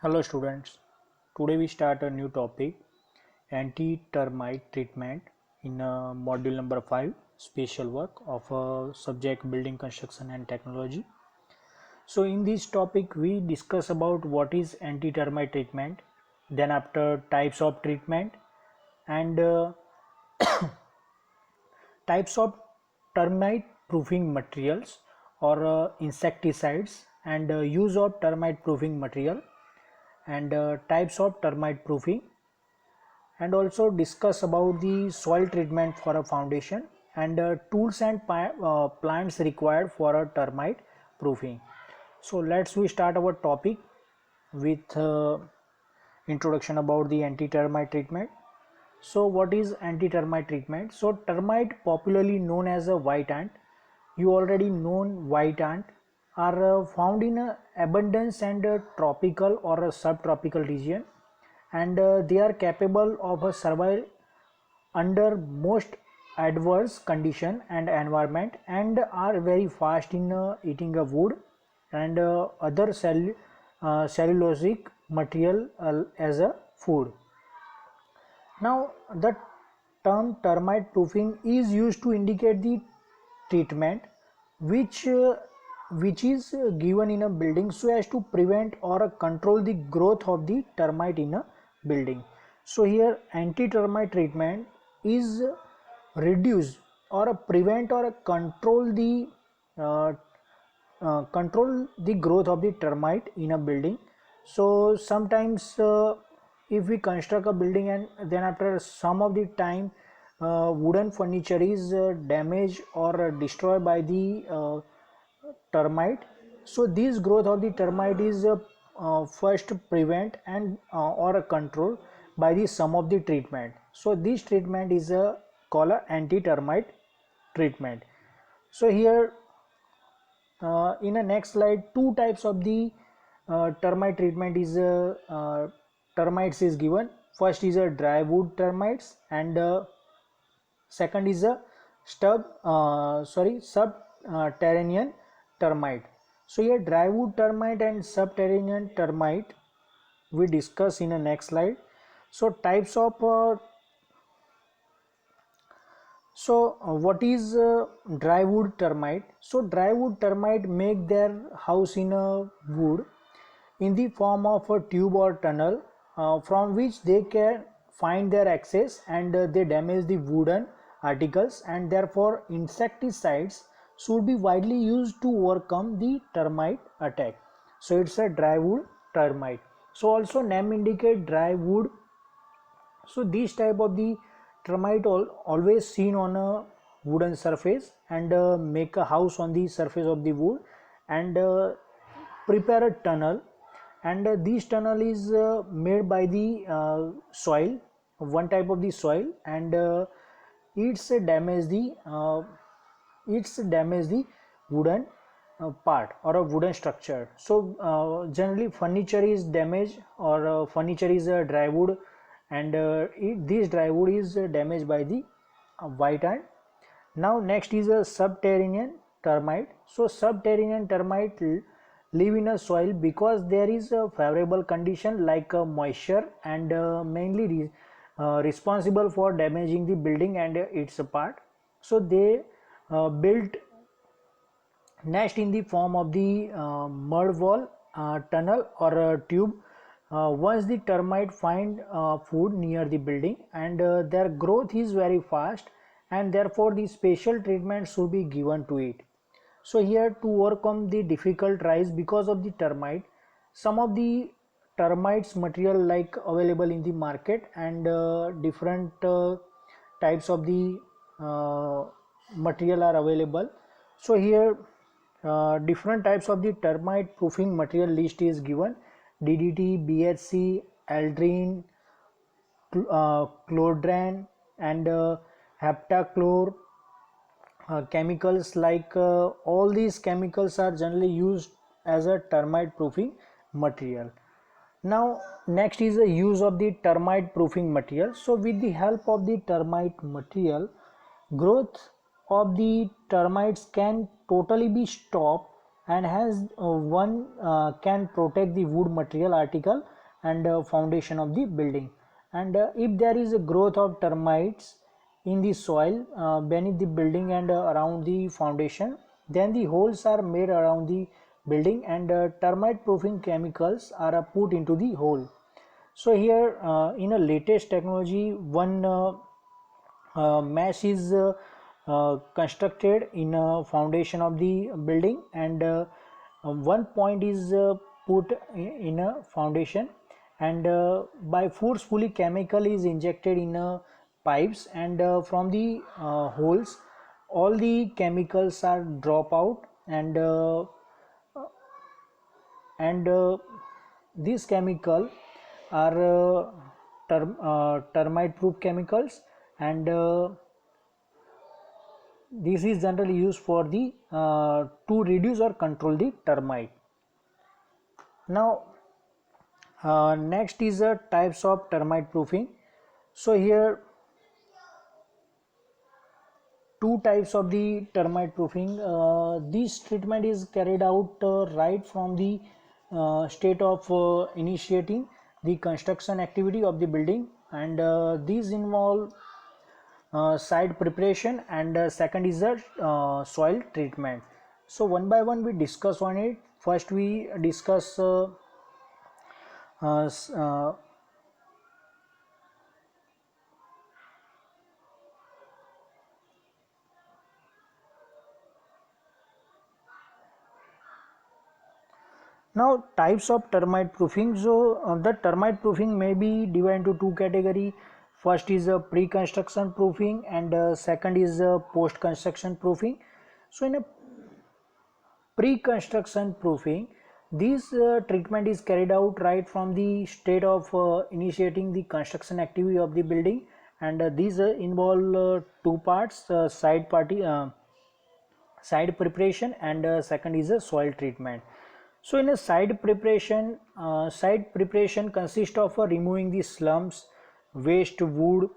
Hello students, today we start a new topic, anti-termite treatment in module number 5, special work of subject building construction and technology. So in this topic we discuss about what is anti-termite treatment, then after types of treatment and types of termite proofing materials or insecticides and use of termite proofing material and types of termite proofing, and also discuss about the soil treatment for a foundation and tools and plants required for a termite proofing. So let's we start our topic with introduction about the anti-termite treatment. So what is anti-termite treatment? So termite, popularly known as a white ant, you already known white ant, are found in abundance and tropical or a subtropical region, and they are capable of a survival under most adverse condition and environment, and are very fast in eating a wood and other cellulosic material as a food. Now the term termite proofing is used to indicate the treatment which uh, which is given in a building so as to prevent or control the growth of the termite in a building. So here anti-termite treatment is reduce or prevent or uh, control the growth of the termite in a building. So sometimes if we construct a building and then after some of the time wooden furniture is damaged or destroyed by the termite, so this growth of the termite is first prevent and or control by the some of the treatment. So this treatment is called a anti-termite treatment. So here in the next slide, two types of the termite treatment is termites is given. First is a dry wood termites, and second is a subterranean termite. So here dry wood termite and subterranean termite we discuss in the next slide. So types of what is dry wood termite? So dry wood termite make their house in a wood in the form of a tube or tunnel from which they can find their access, and they damage the wooden articles, and therefore insecticides should be widely used to overcome the termite attack. So it's a dry wood termite. So also name indicate dry wood. So this type of the termite always seen on a wooden surface, and make a house on the surface of the wood, and prepare a tunnel, and this tunnel is made by the soil, one type of the soil, and it's damage the wooden part or a wooden structure. So generally furniture is damaged, or furniture is dry wood, and this dry wood is damaged by the white ant. Now next is a subterranean termite. So subterranean termite live in a soil because there is a favorable condition like moisture, and mainly responsible for damaging the building and its part. So they built nest in the form of the mud wall, tunnel, or a tube. Once the termite find food near the building, and their growth is very fast, and therefore the special treatment should be given to it. So here to overcome the difficult rise because of the termite, some of the termites material like available in the market, and different types of the material are available. So here different types of the termite proofing material list is given: DDT, BHC, Aldrin, Chlordran, and heptachlor. Chemicals like all these chemicals are generally used as a termite proofing material. Now next is the use of the termite proofing material. So with the help of the termite material, growth of the termites can totally be stopped, and hence one can protect the wood material article and foundation of the building. And if there is a growth of termites in the soil beneath the building and around the foundation, then the holes are made around the building and termite proofing chemicals are put into the hole. So here in a latest technology, one mesh is constructed in a foundation of the building, and one point is put in a foundation, and by forcefully chemical is injected in pipes, and from the holes all the chemicals are drop out, and these chemical are termite proof chemicals, and this is generally used for the to reduce or control the termite. Now next is types of termite proofing. So here two types of the termite proofing. This treatment is carried out right from the state of initiating the construction activity of the building, and these involve site preparation, and second is the soil treatment. So one by one we discuss on it. First we discuss uh, s- uh, now types of termite proofing. So the termite proofing may be divided into two category. First is a pre-construction proofing, and second is post-construction proofing. So in a pre-construction proofing, this treatment is carried out right from the state of initiating the construction activity of the building, and these involve two parts: side preparation, and second is a soil treatment. So in a side preparation consists of removing the slumps, waste wood,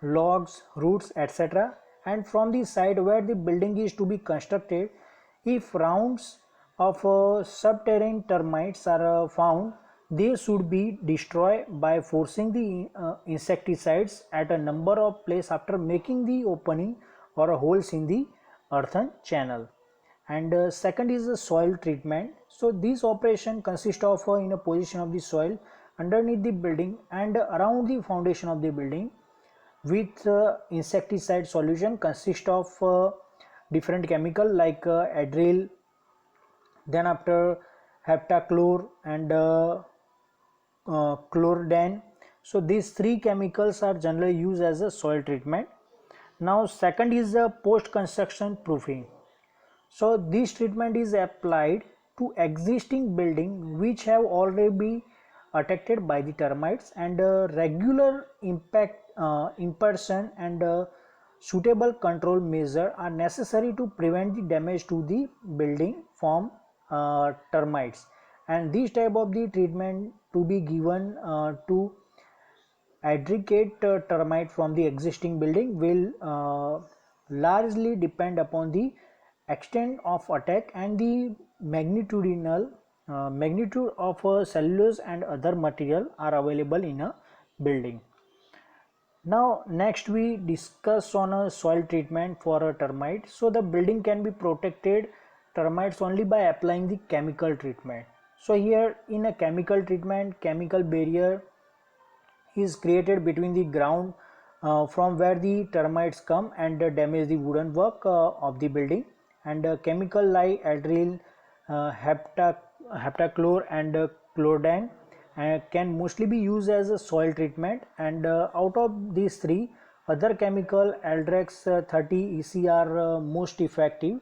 logs, roots, etc. And from the site where the building is to be constructed, if rounds of subterranean termites are found, they should be destroyed by forcing the insecticides at a number of places after making the opening or holes in the earthen channel. And second is the soil treatment. So this operation consists of in a position of the soil underneath the building and around the foundation of the building with insecticide solution consist of different chemical like adryl, then after heptachlor, and chlordane. So these three chemicals are generally used as a soil treatment. Now second is post construction proofing. So this treatment is applied to existing building which have already been attacked by the termites, and regular impact in person and suitable control measure are necessary to prevent the damage to the building from termites. And this type of the treatment to be given to eradicate termite from the existing building will largely depend upon the extent of attack and the magnitude of cellulose and other material are available in a building. Now next we discuss on a soil treatment for a termite. So the building can be protected termites only by applying the chemical treatment. So here in a chemical treatment, chemical barrier is created between the ground from where the termites come and damage the wooden work of the building, and chemical like adryl, heptachlor, and chlordane can mostly be used as a soil treatment, and out of these three, other chemical Aldrex 30 EC are most effective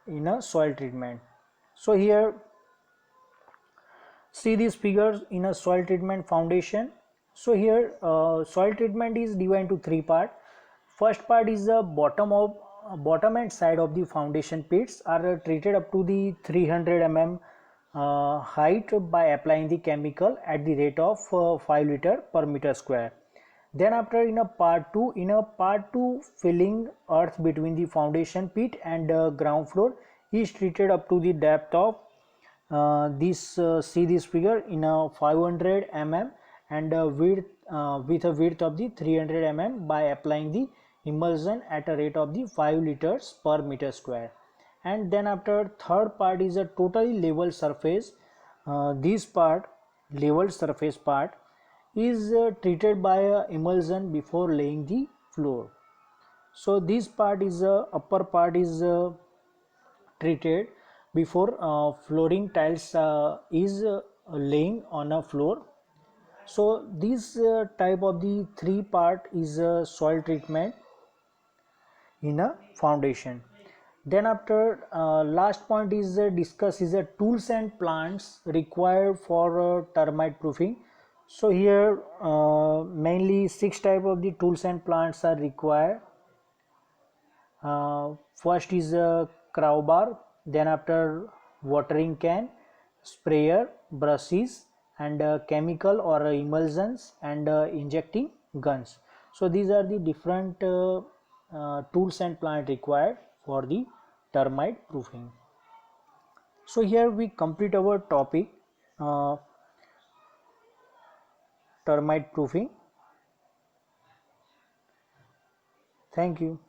in a soil treatment. So here see these figures in a soil treatment foundation. So here soil treatment is divided into three parts. First part is the bottom and side of the foundation pits are treated up to the 300 mm height by applying the chemical at the rate of 5 liter per meter square. Then after in a part 2 filling earth between the foundation pit and ground floor is treated up to the depth of See this figure in a 500 mm and width with a width of the 300 mm by applying the emulsion at a rate of the 5 liters per meter square. And then after third part is a totally level surface. This part, level surface part, is treated by emulsion before laying the floor. So this part is upper part is treated before flooring tiles is laying on a floor. So this type of the three part is soil treatment in a foundation. Then after last point is discuss is tools and plants required for termite proofing. So here mainly 6 type of the tools and plants are required. First is a crowbar, then after watering can, sprayer, brushes, and chemical or emulsions, and injecting guns. So these are the different tools and plant required for the termite proofing. So here we complete our topic, uh, termite proofing. Thank you.